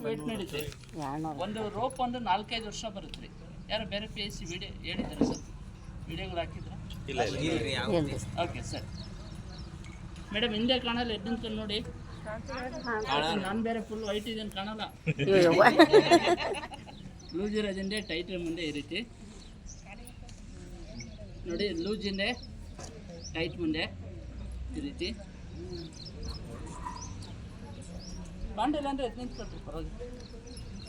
Wait ನಡೀತೆ. ಒಂದು rope ಒಂದು 4-5 ವರ್ಷ ಬರುತ್ತೆ ರೀ. ಯಾರು ಬೇರೆ ಪಿ ಎಸ್ ಸಿ ವಿಡಿಯೋ ಹೇಳಿದ್ದಾರೆ ಸರ್, ವಿಡಿಯೋಗಳು ಹಾಕಿದ್ರ? Okay sir. ಮೇಡಮ್ ಹಿಂದೆ ಕಾಣಲ್ಲ, ಎದ್ದಿನ ಕಣ್ಣು ನೋಡಿ. ನಾನು ಬೇರೆ ಫುಲ್ ವೈಟ್ ಇದೇನು ಕಾಣಲ್ಲ. ಲೂಸ್ ಇರೋದ್ರಿಂದ ಟೈಟ್ ಮುಂದೆ ಈ ರೀತಿ ನೋಡಿ, ಲೂಸ್ ಹಿಂದೆ ಟೈಟ್ ಮುಂದೆ ಈ ರೀತಿ. ಕಾಣಿಲ್ಲ ಅಂದ್ರೆ ಎದ್ದು ನಿಂತ್ಕೊಳ್ರಿ ಪರವಾಗಿಲ್ಲ.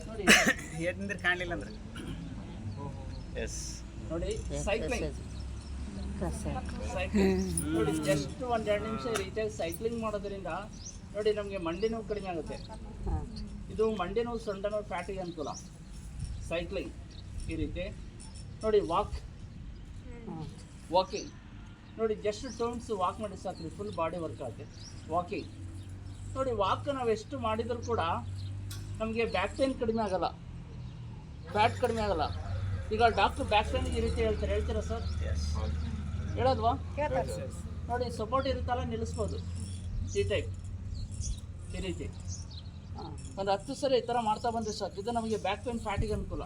ನೋಡಿ ಎದ್ದಿಂದ್ರೆ ಕಾಣಲಿಲ್ಲ ಅಂದ್ರೆ ನೋಡಿ ಸೈಕ್ಲಿಂಗ್ ನೋಡಿ, ಜಸ್ಟ್ 1-2 ನಿಮಿಷ ಈ ರೀತಿಯಾಗಿ ಸೈಕ್ಲಿಂಗ್ ಮಾಡೋದ್ರಿಂದ ನೋಡಿ ನಮಗೆ ಮಂಡಿ ನೋವು ಕಡಿಮೆ ಆಗುತ್ತೆ. ಇದು ಮಂಡಿ ನೋವು, ಸೊಂಟ ನೋವು, ಫ್ಯಾಟಿಗೆ ಅನುಕೂಲ. ಸೈಕ್ಲಿಂಗ್ ಈ ರೀತಿ ನೋಡಿ. ವಾಕಿಂಗ್ ನೋಡಿ, ಜಸ್ಟ್ 2 ಮಿನಿಟ್ಸ್ ವಾಕ್ ಮಾಡಿ ಸಾಕ್ರಿ, ಫುಲ್ ಬಾಡಿ ವರ್ಕ್ ಆಗುತ್ತೆ. ವಾಕಿಂಗ್ ನೋಡಿ, ವಾಕ್ ನಾವು ಎಷ್ಟು ಮಾಡಿದರೂ ಕೂಡ ನಮಗೆ ಬ್ಯಾಕ್ ಪೇನ್ ಕಡಿಮೆ ಆಗಲ್ಲ, ಫ್ಯಾಟ್ ಕಡಿಮೆ ಆಗಲ್ಲ. ಈಗ ಡಾಕ್ಟ್ರು ಬ್ಯಾಕ್ ಪೇನ್ ಈ ರೀತಿ ಹೇಳ್ತೀರಾ ಸರ್? ಹೇಳೋದ್ವಾ? ನೋಡಿ ಸಪೋರ್ಟ್ ಇರುತ್ತಲ್ಲ, ನಿಲ್ಲಿಸ್ಬೋದು. ಈ ಟೈಪ್ ಈ ರೀತಿ ಒಂದು 10 ಸರಿ ಈ ಥರ ಮಾಡ್ತಾ ಬಂದರೆ ಸಾಕು. ಇದು ನಮಗೆ ಬ್ಯಾಕ್ ಪೇನ್, ಫ್ಯಾಟಿಗೆ ಅನುಕೂಲ.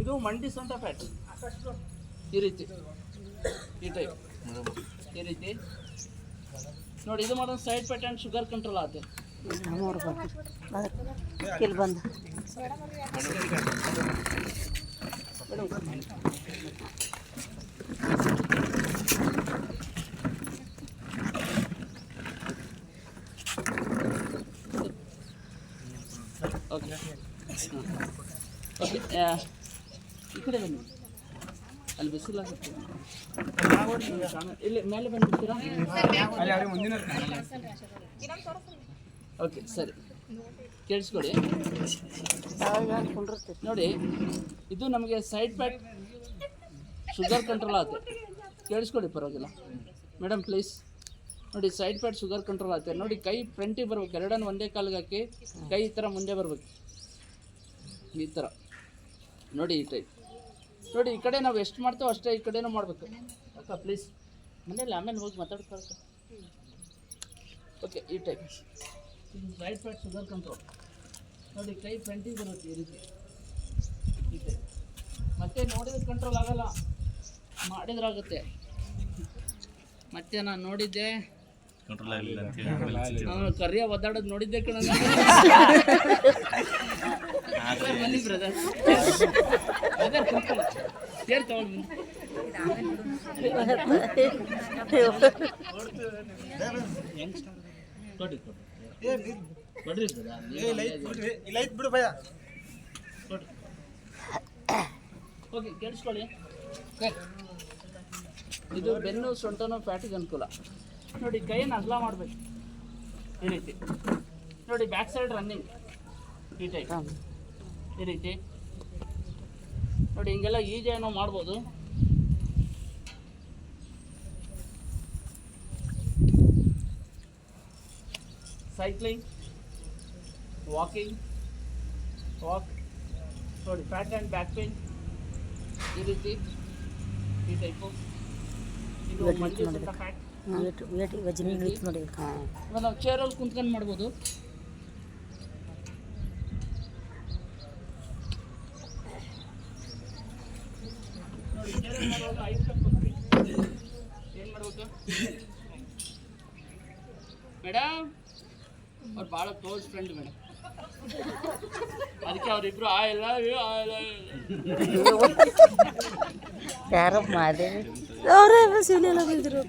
ಇದು ಮಂಡಿ ಸೊಂಟ ಫ್ಯಾಟ್ ಈ ರೀತಿ, ಈ ಟೈಪ್ ಈ ರೀತಿ ನೋಡಿ. ಇದು ಮಾಡೋದು side fat and sugar control ಆಗುತ್ತೆ. ಓಕೆ ಓಕೆ, ಈ ಕಡೆ ಬನ್ನಿ, ಅಲ್ಲಿ ಬಿಸಿಲಾಗುತ್ತೆ. ಇಲ್ಲಿ ಮೇಲೆ ಬಂದ್ಬಿಡ್ತೀರಾ? ಓಕೆ ಸರಿ, ಕೇಳಿಸ್ಕೊಳ್ಳಿ ನೋಡಿ. ಇದು ನಮಗೆ ಸೈಡ್ ಫ್ಯಾಟ್, ಶುಗರ್ ಕಂಟ್ರೋಲ್ ಆಗುತ್ತೆ. ಕೇಳಿಸ್ಕೊಳ್ಳಿ ಪರವಾಗಿಲ್ಲ ಮೇಡಮ್ ಪ್ಲೀಸ್. ನೋಡಿ ಸೈಡ್ ಫ್ಯಾಟ್, ಶುಗರ್ ಕಂಟ್ರೋಲ್ ಆಗುತ್ತೆ. ನೋಡಿ ಕೈ ಫ್ರಂಟಿಗೆ ಬರ್ಬೇಕು, ಎರಡನ್ನು ಒಂದೇ ಕಾಲಿಗೆ ಹಾಕಿ ಕೈ ಈ ಥರ ಮುಂದೆ ಬರ್ಬೇಕು, ಈ ಥರ ನೋಡಿ. ಈ ಟೈಪ್ ನೋಡಿ. ಈ ಕಡೆ ನಾವು ಎಷ್ಟು ಮಾಡ್ತೇವೆ ಅಷ್ಟೇ ಈ ಕಡೆನೂ ಮಾಡಬೇಕು. ಅಕ್ಕ ಪ್ಲೀಸ್, ಮನೇಲಿ ಆಮೇಲೆ ಹೋಗಿ ಮಾತಾಡ್ಕೊಳ್ತಾರೆ. ಓಕೆ, ಈ type side fat, sugar control ನೋಡಿ. ಕೈ ಫ್ರಂಟಿಗೆ ಬರುತ್ತೆ ಈ ರೀತಿ, ಈ ಟೈಪ್. ಮತ್ತೆ ನೋಡಿದ್ರೆ ಕಂಟ್ರೋಲ್ ಆಗಲ್ಲ, ಮಾಡಿದ್ರಾಗುತ್ತೆ. ಮತ್ತೆ ನಾನು ನೋಡಿದ್ದೆ ಕರಿಯ ಒದ್ದಾಡೋದು ನೋಡಿದ್ದೆ ಕಣ. ಬನ್ನಿ ಬ್ರದರ್, ಸೇರ್ ತಗೊಂಡು ಕೊಡ್ರಿ ಕೊಡ್ರಿ ಬಿಡು ಭಯ. ಓಕೆ ಕೇಳಿಸ್ಕೊಳ್ಳಿ. ಇದು ಬೆನ್ನು, ಸೊಂಟನೋ, ಫ್ಯಾಟಿಗೆ ಅನುಕೂಲ. ನೋಡಿ ಕೈಯನ್ನು ಅಗಲ ಮಾಡಬೇಕು ಈ ರೀತಿ ನೋಡಿ. ಬ್ಯಾಕ್ ಸೈಡ್ ರನ್ನಿಂಗ್ ಈ ಟೈಪ್ ಈ ರೀತಿ ನೋಡಿ. ಹಿಂಗೆಲ್ಲ ಈಜಿಯಾಗಿ ನಾವು ಮಾಡ್ಬೋದು. ಸೈಕ್ಲಿಂಗ್, ವಾಕಿಂಗ್, ವಾಕ್ ನೋಡಿ. ಫ್ಯಾಟ್ ಆ್ಯಂಡ್ ಬ್ಯಾಕ್ ಪೇನ್ ಈ ರೀತಿ, ಈ ಟೈಪು. ಇದು ಮಂಡಿ ಸೊಂಟ ಫ್ಯಾಟ್. ನಾವು ಚೇರಲ್ಲಿ ಕುಂತ್ಕೊಂಡು ಮಾಡ್ಬೋದು. ನೋಡಿ ಚೇರಲ್ಲಿ ಮಾಡುವಾಗ 5 ಸ್ಟೆಪ್ ಏನು ಮಾಡ್ಬೇಕು ಮೇಡಮ್? ಅವ್ರು ಭಾಳ ಕ್ಲೋಸ್ ಫ್ರೆಂಡ್ ಮೇಡಮ್, ಅದಕ್ಕೆ ಅವರಿಬ್ರು ಆಯಿಲ್ಲ ಯಾರೋ ಮಾಡಿ ಅವರೇ ಶಿವನೆಲ್ಲ ಬಿದ್ದರು.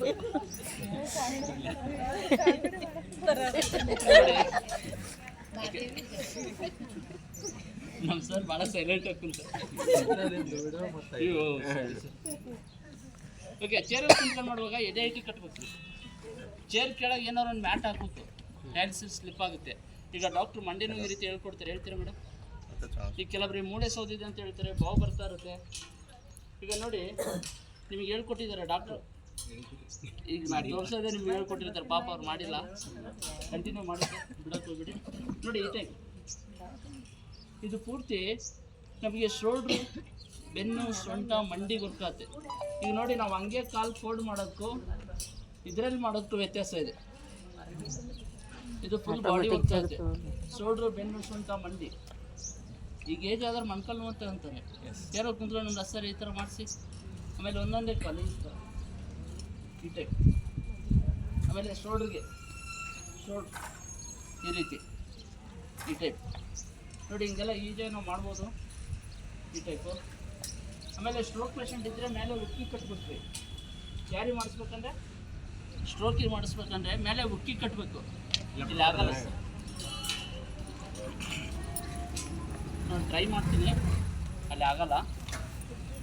ನಮ್ಮ ಸರ್ ಭಾಳ ಸೈಲೆಂಟ್ ಆಗಿ ಓಕೆ. ಚೇರಲ್ಲಿ ಕುಂತ್ಕೊಂಡು ಮಾಡುವಾಗ ಎದೆ ಐಟಿ ಕಟ್ಬೇಕು. ಚೇರ್ ಕೆಳಗೆ ಏನಾದ್ರು ಒಂದು ಮ್ಯಾಟ್ ಹಾಕ್ಬೇಕು, ಟೈಲ್ಸ್ ಸ್ಲಿಪ್ ಆಗುತ್ತೆ. ಈಗ ಡಾಕ್ಟ್ರು ಮಂಡಿ ನೋವು ಈ ರೀತಿ ಹೇಳ್ಕೊಡ್ತಾರೆ, ಹೇಳ್ತೀರಾ ಮೇಡಮ್? ಈಗ ಕೆಲವರಿಗೆ ಮೂಳೆ ಸೋದಿದೆ ಅಂತ ಹೇಳ್ತಾರೆ, ಬಾವು ಬರ್ತಾ ಇರುತ್ತೆ. ಈಗ ನೋಡಿ ನಿಮಗೆ ಹೇಳ್ಕೊಟ್ಟಿದ್ದಾರೆ ಡಾಕ್ಟ್ರು, ಈಗ ಮಾಡಿ ತೋರಿಸೋದೇ ನಿಮ್ಗೆ ಹೇಳ್ಕೊಟ್ಟಿರ್ತಾರೆ. ಪಾಪ ಅವ್ರು ಮಾಡಿಲ್ಲ, ಕಂಟಿನ್ಯೂ ಮಾಡಿದ್ರೆ ಬಿಡೋಕೆ ಹೋಗ್ಬಿಡಿ. ನೋಡಿ ಈ ಟೈಪ್ ಇದು ಪೂರ್ತಿ ನಮಗೆ ಶೋಲ್ಡ್ರು, ಬೆನ್ನು, ಸೊಂಟ, ಮಂಡಿ ಗೊತ್ತಾಗುತ್ತೆ. ಈಗ ನೋಡಿ ನಾವು ಹಂಗೆ ಕಾಲು ಫೋಲ್ಡ್ ಮಾಡೋಕ್ಕೂ ಇದರಲ್ಲಿ ಮಾಡೋಕ್ಕೂ ವ್ಯತ್ಯಾಸ ಇದೆ. ಇದು ಫುಲ್ ಬಾಡಿ ವರ್ಕ್ ಆಗುತ್ತೆ. ಶೋಲ್ಡ್ರು, ಬೆನ್ನು, ಸೊಂಟ, ಮಂಡಿ ಈಗ ಏಜ್ ಆದ್ರೆ ಮೊಣಕಾಲು ನೋವು ಅಂತ ಅಂತಾರೆ. ಯಾರೋ ಕುಂತ್ಕೊಂಡು ಒಂದು ಸರಿ ಈ ಥರ ಮಾಡಿಸಿ. ಆಮೇಲೆ ಒಂದೊಂದೇ ಕಾಲು ಈ ಥರ ಈ ಟೈಪ್. ಆಮೇಲೆ ಶೋಲ್ಡ್ರಿಗೆ ಈ ರೀತಿ ಈ ಟೈಪ್ ನೋಡಿ. ಹಿಂಗೆಲ್ಲ ಈಜಿಯಾಗಿ ನಾವು ಮಾಡ್ಬೋದು ಈ ಟೈಪು. ಆಮೇಲೆ ಸ್ಟ್ರೋಕ್ ಪೇಷಂಟ್ ಇದ್ದರೆ ಮೇಲೆ ಉಕ್ಕಿ ಕಟ್ಬಿಟ್ರಿ. ಕ್ಯಾರಿ ಮಾಡಿಸ್ಬೇಕಂದ್ರೆ ಸ್ಟ್ರೋಕಿಗೆ ಮಾಡಿಸ್ಬೇಕಂದ್ರೆ ಮೇಲೆ ಉಕ್ಕಿ ಕಟ್ಟಬೇಕು. ಇಲ್ಲಿ ಆಗಲ್ಲ ಸರ್. ನಾನು ಟ್ರೈ ಮಾಡ್ತೀನಿ, ಅಲ್ಲಿ ಆಗಲ್ಲ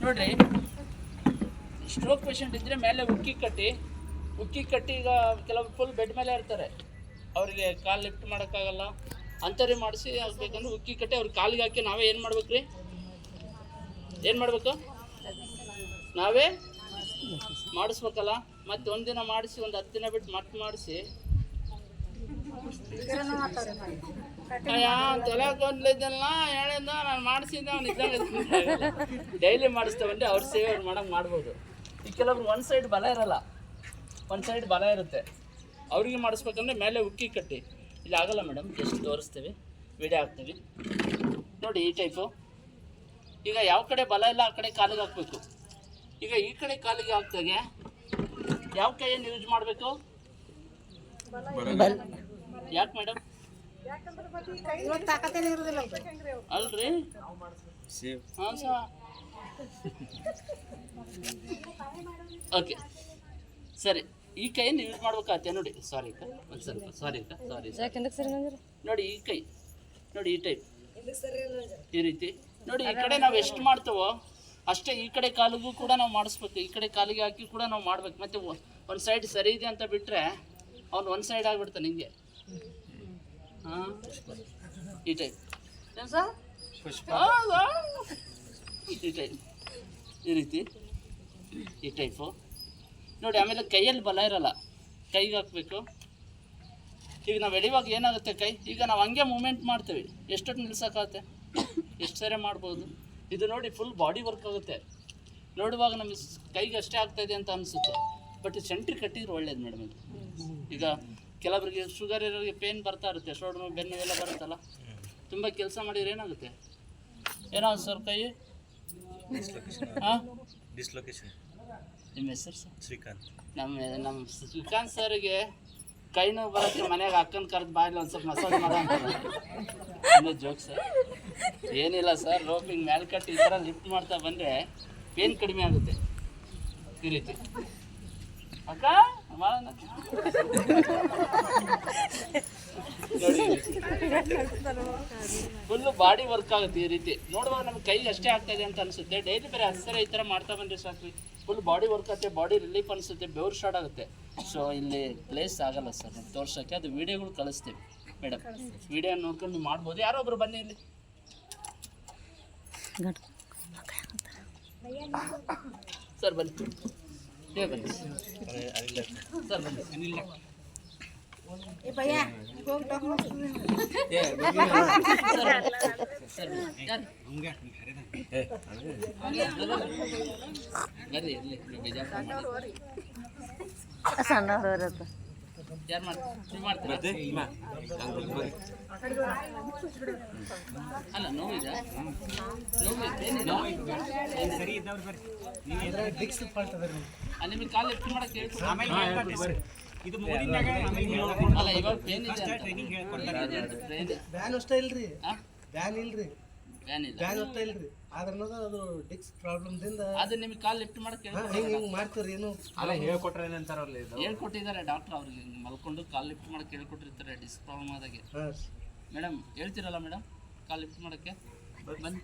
ನೋಡಿರಿ. ಸ್ಟ್ರೋಕ್ ಪೇಷಂಟ್ ಇದ್ದರೆ ಮೇಲೆ ಉಕ್ಕಿ ಕಟ್ಟಿ ಈಗ ಕೆಲವರು ಫುಲ್ ಬೆಡ್ ಮೇಲೆ ಇರ್ತಾರೆ, ಅವರಿಗೆ ಕಾಲು ಲಿಫ್ಟ್ ಮಾಡೋಕ್ಕಾಗಲ್ಲ. ಅಂಥವ್ರಿಗೆ ಮಾಡಿಸಿ ಆಗಬೇಕಂದ್ರೆ ಉಕ್ಕಿ ಕಟ್ಟಿ ಅವ್ರಿಗೆ ಕಾಲಿಗೆ ಹಾಕಿ ನಾವೇ ಏನು ಮಾಡ್ಬೇಕು ರೀ, ಏನು ಮಾಡಬೇಕು, ನಾವೇ ಮಾಡಿಸ್ಬೇಕಲ್ಲ. ಮತ್ತು ಒಂದಿನ ಮಾಡಿಸಿ ಒಂದು 10 ದಿನ ಬಿಟ್ಟು ಮತ್ತೆ ಮಾಡಿಸಿ ತಲೆ ಕೊಂದ್ಲಿದ್ದಲ್ಲ ಹೇಳಿದ್ದ ನಾನು ಮಾಡಿಸಿದ್ದೆ ಅವ್ನು ಇದ್ದಂಗೆ ಡೈಲಿ ಮಾಡಿಸ್ತೇವಂದ್ರೆ ಅವ್ರ ಸೇವೆ ಅವ್ರು ಮಾಡೋಂಗೆ ಮಾಡ್ಬೋದು. ಈ ಕೆಲವ್ರು ಒಂದು ಸೈಡ್ ಬಲ ಇರಲ್ಲ, ಒಂದು ಸೈಡ್ ಬಲ ಇರುತ್ತೆ, ಅವ್ರಿಗೆ ಮಾಡಿಸ್ಬೇಕಂದ್ರೆ ಮೇಲೆ ಉಕ್ಕಿ ಕಟ್ಟಿ. ಇಲ್ಲಿ ಆಗಲ್ಲ ಮೇಡಮ್, ಜಸ್ಟ್ ತೋರಿಸ್ತೀವಿ, ವಿಡಿಯೋ ಹಾಕ್ತೀವಿ ನೋಡಿ ಈ ಟೈಪು. ಈಗ ಯಾವ ಕಡೆ ಬಲ ಇಲ್ಲ ಆ ಕಡೆ ಕಾಲಿಗೆ ಹಾಕಬೇಕು. ಈಗ ಈ ಕಡೆ ಕಾಲಿಗೆ ಹಾಕ್ದಾಗೆ ಯಾವ ಕೈಯನ್ನು ಯೂಸ್ ಮಾಡಬೇಕು? ಯಾಕೆ ಮೇಡಮ್? ಅಲ್ರಿ ಹಾಂ ಸರ್. ಓಕೆ ಸರಿ, ಈ ಕೈಯನ್ನು ಯೂಸ್ ಮಾಡ್ಬೇಕಾಗತ್ತೆ ನೋಡಿ. ಸಾರಿ ಅಕ್ಕ, ಒಂದು ಸ್ವಲ್ಪ ಸಾರಿ ಅಕ್ಕ, ಸಾರಿ ನೋಡಿ. ಈ ಕೈ ನೋಡಿ ಈ ಟೈಪ್ ಈ ರೀತಿ ನೋಡಿ. ಈ ಕಡೆ ನಾವು ಎಷ್ಟು ಮಾಡ್ತೇವೋ ಅಷ್ಟೇ ಈ ಕಡೆ ಕಾಲಿಗೂ ಕೂಡ ನಾವು ಮಾಡಿಸ್ಬೇಕು. ಈ ಕಡೆ ಕಾಲಿಗೆ ಹಾಕಿ ಕೂಡ ನಾವು ಮಾಡ್ಬೇಕು. ಮತ್ತು ಒಂದು ಸೈಡ್ ಸರಿ ಇದೆ ಅಂತ ಬಿಟ್ಟರೆ ಅವ್ನು ಒಂದು ಸೈಡ್ ಆಗಿಬಿಡ್ತಾನೆ ಹಿಂಗೆ. ಹಾಂ ಈ ಟೈಪ್ ಏನು ಸರ್? ಈ ಟೈಪ್ ಈ ರೀತಿ ಈ ಟೈಪು ನೋಡಿ. ಆಮೇಲೆ ಕೈಯಲ್ಲಿ ಬಲ ಇರಲ್ಲ, ಕೈಗೆ ಹಾಕಬೇಕು. ಈಗ ನಾವು ಎಳೆಯುವಾಗ ಏನಾಗುತ್ತೆ ಕೈ, ಈಗ ನಾವು ಹಂಗೆ ಮೂಮೆಂಟ್ ಮಾಡ್ತೀವಿ, ಎಷ್ಟೊತ್ತು ನಿಲ್ಸೋಕ್ಕಾಗುತ್ತೆ, ಎಷ್ಟು ಸರಿ ಮಾಡ್ಬೋದು. ಇದು ನೋಡಿ ಫುಲ್ ಬಾಡಿ ವರ್ಕ್ ಆಗುತ್ತೆ. ನೋಡುವಾಗ ನಮಗೆ ಕೈಗೆ ಅಷ್ಟೇ ಆಗ್ತಾಯಿದೆ ಅಂತ ಅನಿಸುತ್ತೆ, ಬಟ್ ಸೆಂಟ್ರಿ ಕಟ್ಟಿದ್ರೆ ಒಳ್ಳೇದು ಮೇಡಮ್. ಇದು ಈಗ ಕೆಲವರಿಗೆ ಶುಗರ್ ಇರೋರಿಗೆ ಪೇನ್ ಬರ್ತಾ ಇರುತ್ತೆ, ಶೋಲ್ಡ್ರು ಬೆನ್ನು ಎಲ್ಲ ಬರುತ್ತಲ್ಲ, ತುಂಬ ಕೆಲಸ ಮಾಡಿದ್ರೆ ಏನಾಗುತ್ತೆ, ಏನಾಗುತ್ತೆ ಸರ್ ಕೈ? ಹಾಂ, ಡಿಸ್ಲೊಕೇಶನ್. ನಿಮ್ಮ ಹೆಸರು ಸರ್? ಶ್ರೀಕಾಂತ್. ನಮ್ಮ ಶ್ರೀಕಾಂತ್ ಸರ್ಗೆ ಕೈ ನೋವು ಬರೋಕ್ಕೆ ಮನೆಯಾಗ ಅಕ್ಕನ ಕರೆದು ಬಾಯಲ್ಲಿ ಒಂದು ಸ್ವಲ್ಪ ಮಸಾಜ್ ಮಾಡೋ ಅಂತ ಜೋಕ್ ಸರ್. ಏನಿಲ್ಲ ಸರ್, ರೋಪಿಂಗ್ ಮೇಲೆ ಕಟ್ಟಿ ಈ ಥರ ಲಿಫ್ಟ್ ಮಾಡ್ತಾ ಬಂದರೆ ಪೇನ್ ಕಡಿಮೆ ಆಗುತ್ತೆ ಈ ರೀತಿ. ಅಕ್ಕ ಫುಲ್ಲು ಬಾಡಿ ವರ್ಕ್ ಆಗುತ್ತೆ ಈ ರೀತಿ. ನೋಡುವಾಗ ನಮ್ಗೆ ಕೈಗೆ ಅಷ್ಟೇ ಆಗ್ತಾಯಿದೆ ಅಂತ ಅನಿಸುತ್ತೆ. ಡೈಲಿ ಬೇರೆ 10 ಸರಿ ಈ ಥರ ಮಾಡ್ತಾ ಬಂದರೆ ಸಾಕು, ಫುಲ್ ಬಾಡಿ ವರ್ಕ್ ಆಗುತ್ತೆ, ಬಾಡಿ ರಿಲೀಫ್ ಅನಿಸುತ್ತೆ, ಬೆವರು ಸ್ಟಾರ್ಟ್ ಆಗುತ್ತೆ. ಸೊ ಇಲ್ಲಿ ಪ್ಲೇಸ್ ಆಗಲ್ಲ ಸರ್ ನಾವು ತೋರ್ಸೋಕ್ಕೆ, ಅದು ವೀಡಿಯೋಗಳು ಕಳಿಸ್ತೀವಿ ಮೇಡಮ್. ವೀಡಿಯೋ ನೋಡ್ಕೊಂಡು ನೀವು ಮಾಡ್ಬೋದು. ಯಾರೋ ಒಬ್ರು ಬನ್ನಿ ಇಲ್ಲಿ ಸರ್, ಬನ್ನಿ ಬನ್ನಿ ಸರ್, ಬನ್ನಿ ಅನಿಲ್ ಬರ್ರಿ ಇಲ್ಲಿ ಬಿಜಾಪುರ ಸಣ್ಣವ್ರವ್ರದ್ದು ಯಾರು ಮಾಡ್ತೀರಾ? ಅಲ್ಲ ನೋವಿದೆ, ಸರಿ ಇದ್ದವ್ರು ಬರ್ರಿ. ನೀವು ಡಿಕ್ಸ್ ಫಾಲ್ಟ್ ಅದ ರೀ. ನಿಮಗೆ ಕಾಲು ಲಿಫ್ಟ್ ಮಾಡಕ್ಕೆ ಹೇಳ್ಕೊಡ್ತೀನಿ. ಆಮೇಲೆ ಹೇಳ್ಕೊಡ್ತೀವಿ. ಇದು ಮುಗಿದಿದ್ದಾಗ ಆಮೇಲೆ ಅಲ್ಲ ಇವಾಗ ಪೇನ್ ಇದೆ ಅಂತ ಟ್ರೈನಿಂಗ್ ಹೇಳ್ಕೊಡ್ತಾರೆ. ಬ್ಯಾನ್ ಅಷ್ಟೇ ಇಲ್ರಿ, ಹಾಂ ಬ್ಯಾನ್ ಇಲ್ರಿ, ಬ್ಯಾನ್ ಇಲ್ಲ. ಬ್ಯಾನ್ ಅಷ್ಟೇ ಇಲ್ರಿ. ಆದ್ರೂ ಅದು ಡಿಕ್ಸ್ ಪ್ರಾಬ್ಲಮ್ದಿಂದ ಅದು ನಿಮಗೆ ಕಾಲು ಲಿಫ್ಟ್ ಮಾಡಕ್ಕೆ ಹಿಂಗೆ ಮಾಡ್ತೀರಿ. ಏನು ಅಲ್ಲ ಹೇಳ್ಕೊಟ್ರೆ ಏನಂತಾರಲ್ಲ ಇದು ಹೇಳ್ಕೊಟ್ಟಿದ್ದಾರೆ ಡಾಕ್ಟ್ರ್ ಅವ್ರಿಗೆ. ಮಲ್ಕೊಂಡು ಕಾಲು ಲಿಫ್ಟ್ ಮಾಡಕ್ಕೆ ಹೇಳ್ಕೊಟ್ಟಿರ್ತಾರೆ ಡಿಸ್ಕ್ ಪ್ರಾಬ್ಲಮ್ ಆದಾಗೆ. ಮೇಡಮ್ ಹೇಳ್ತೀರಲ್ಲ ಮೇಡಮ್, ಕಾಲು ಲಿಫ್ಟ್ ಮಾಡೋಕ್ಕೆ ಬನ್ನಿ.